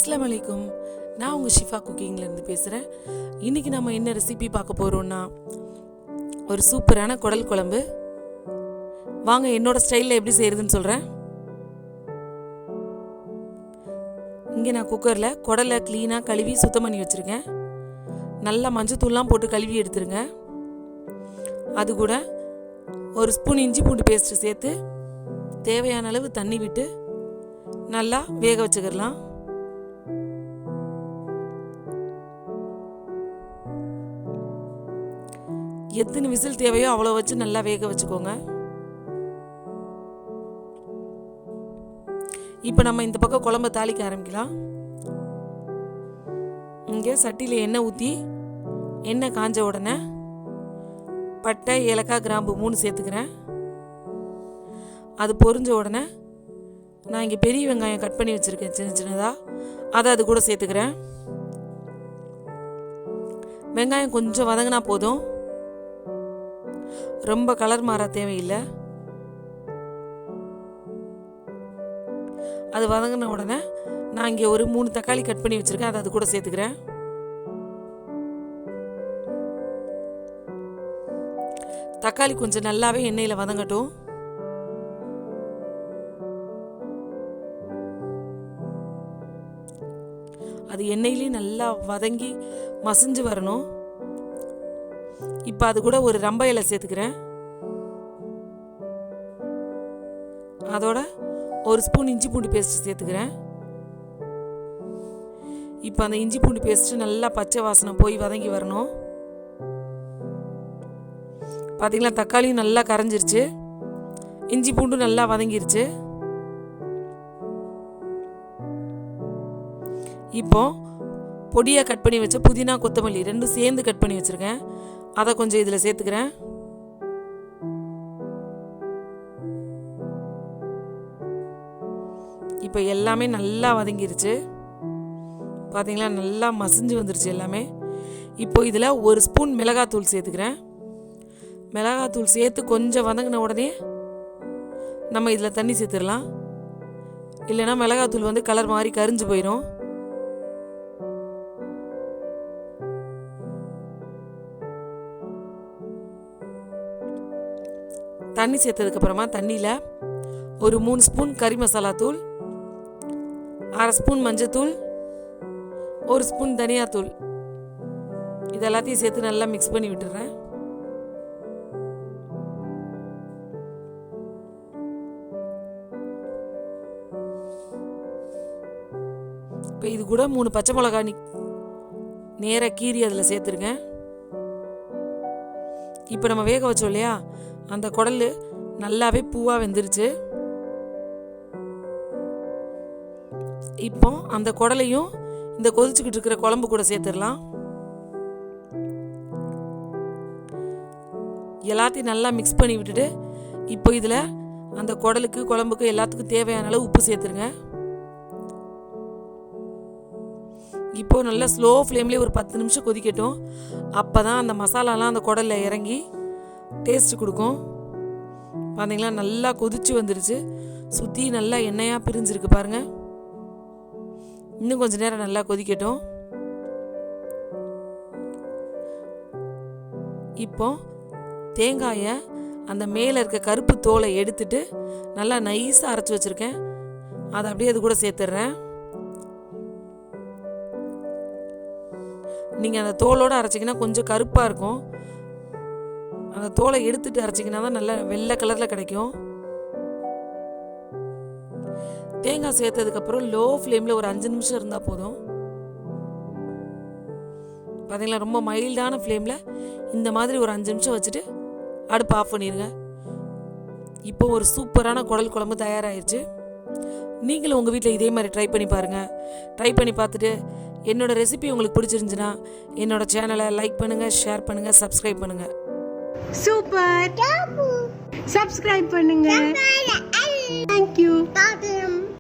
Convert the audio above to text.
Assalamualaikum. நான் உங்கள் ஷிஃபா குக்கிங்லேருந்து பேசுகிறேன். இன்றைக்கி நம்ம என்ன ரெசிபி பார்க்க போகிறோன்னா ஒரு சூப்பரான குடல் குழம்பு. வாங்க என்னோடய ஸ்டைலில் எப்படி செய்கிறதுன்னு சொல்கிறேன். இங்கே நான் குக்கரில் குடலை க்ளீனாக கழுவி சுத்தம் பண்ணி வச்சுருக்கேன். நல்லா மஞ்சத்தூள்லாம் போட்டு கழுவி எடுத்துருங்க. அது கூட ஒரு ஸ்பூன் இஞ்சி பூண்டு பேஸ்ட்டு சேர்த்து தேவையான அளவு தண்ணி விட்டு நல்லா வேக வச்சுக்கிடலாம். எத்தனை விசில் தேவையோ அவ்வளோ வச்சு நல்லா வேக வச்சுக்கோங்க. இப்போ நம்ம இந்த பக்கம் குழம்பை தாளிக்க ஆரம்பிக்கலாம். இங்கே சட்டியில் எண்ணெய் ஊற்றி எண்ணெய் காஞ்ச உடனே பட்டை, ஏலக்காய், கிராம்பு 3 சேர்த்துக்கிறேன். அது பொரிஞ்ச உடனே நான் இங்கே பெரிய வெங்காயம் கட் பண்ணி வச்சுருக்கேன் சின்ன சின்னதாக, அதை அது கூட சேர்த்துக்கிறேன். வெங்காயம் கொஞ்சம் வதங்கினா போதும், ரொம்ப கலர் மாற தேவையில்லை. அது வதங்கின உடனே நான் இங்கே ஒரு 3 தக்காளி கட் பண்ணி வச்சுருக்கேன், அதை அது கூட சேர்த்துக்கிறேன். தக்காளி கொஞ்சம் நல்லாவே எண்ணெயில் வதங்கட்டும். அது எண்ணெயிலையும் நல்லா வதங்கி மசிஞ்சு வரணும். இப்போ அது கூட ஒரு ரம்ப இலை சேர்த்துக்கிறேன். அதோட ஒரு ஸ்பூன் இஞ்சி பூண்டு பேஸ்ட் சேர்த்துக்கிறேன். இப்போ அந்த இஞ்சி பூண்டு பேஸ்ட்டு நல்லா பச்சை வாசனை போய் வதங்கி வரணும். பார்த்தீங்களா, தக்காளியும் நல்லா கரைஞ்சிருச்சு, இஞ்சி பூண்டும் நல்லா வதங்கிருச்சு. இப்போ பொடியாக கட் பண்ணி வச்ச புதினா, கொத்தமல்லி 2 சேர்ந்து கட் பண்ணி வச்சுருக்கேன், அதை கொஞ்சம் இதில் சேர்த்துக்கிறேன். இப்போ எல்லாமே நல்லா வதங்கிருச்சு. பார்த்தீங்களா, நல்லா மசிஞ்சு வந்துருச்சு எல்லாமே. இப்போ இதில் ஒரு ஸ்பூன் மிளகாத்தூள் சேர்த்துக்கிறேன். மிளகாத்தூள் சேர்த்து கொஞ்சம் வதங்கின உடனே நம்ம இதில் தண்ணி சேர்த்துடலாம். இல்லைன்னா மிளகாத்தூள் கலர் மாதிரி கரிஞ்சு போயிடும். தண்ணி சேர்த்ததுக்கப்புறமா தண்ணியில் ஒரு 3 ஸ்பூன் கறி மசாலா தூள், 1/2 ஸ்பூன் மஞ்சத்தூள், 1 ஸ்பூன் தனியா தூள், இது எல்லாத்தையும் சேர்த்து நல்லா மிக்ஸ் பண்ணி விட்டுறேன். இப்போ இது கூட 3 பச்சை மிளகாய் நேராக கீரி அதில் சேர்த்துருங்க. இப்போ நம்ம வேக வச்சோம் இல்லையா, அந்த குடல் நல்லாவே பூவாக வெந்துருச்சு. இப்போ அந்த குடலையும் இந்த கொதிச்சுக்கிட்டு இருக்கிற குழம்பு கூட சேர்த்துடலாம். எல்லாத்தையும் நல்லா மிக்ஸ் பண்ணி விட்டுட்டு இப்போ இதில் அந்த குடலுக்கு, குழம்புக்கு எல்லாத்துக்கும் தேவையான அளவு உப்பு சேர்த்துருங்க. இப்போ நல்லா ஸ்லோ ஃப்ளேம்லேயே ஒரு 10 நிமிஷம் கொதிக்கட்டும். அப்போ தான் அந்த மசாலாலாம் அந்த குடலில் இறங்கி டேஸ்ட்டு கொடுக்கும். பார்த்தீங்களா, நல்லா கொதிச்சு வந்துருச்சு, சுற்றி நல்லா எண்ணெயாக பிரிஞ்சிருக்கு பாருங்கள். இன்னும் கொஞ்சம் நேரம் நல்லா கொதிக்கட்டும். இப்போ தேங்காயை அந்த மேலே இருக்க கருப்பு தோலை எடுத்துட்டு நல்லா நைஸாக அரைச்சி வச்சுருக்கேன், அதை அப்படியே அது கூட சேர்த்துட்றேன். நீங்கள் அந்த தோலோடு அரைச்சிங்கன்னா கொஞ்சம் கருப்பாக இருக்கும், அந்த தோலை எடுத்துட்டு அரைச்சிங்கன்னா தான் நல்லா வெள்ளை கலரில் கிடைக்கும். தேங்காய் சேர்த்ததுக்கப்புறம் லோ ஃப்ளேமில் ஒரு 5 நிமிஷம் இருந்தால் போதும். பார்த்தீங்களா, ரொம்ப மைல்டான ஃப்ளேமில் இந்த மாதிரி ஒரு 5 நிமிஷம் வச்சுட்டு அடுப்பு ஆஃப் பண்ணிடுங்க. இப்போ ஒரு சூப்பரான குடல் குழம்பு தயாராகிடுச்சு. நீங்களும் உங்கள் வீட்டில் இதே மாதிரி ட்ரை பண்ணி பாருங்கள். ட்ரை பண்ணி பார்த்துட்டு என்னோடய ரெசிபி உங்களுக்கு பிடிச்சிருந்துச்சுன்னா என்னோடய சேனலை லைக் பண்ணுங்கள், ஷேர் பண்ணுங்கள், சப்ஸ்கிரைப் பண்ணுங்கள். சூப்பர், சப்ஸ்கிரைப் பண்ணுங்க. Thank you.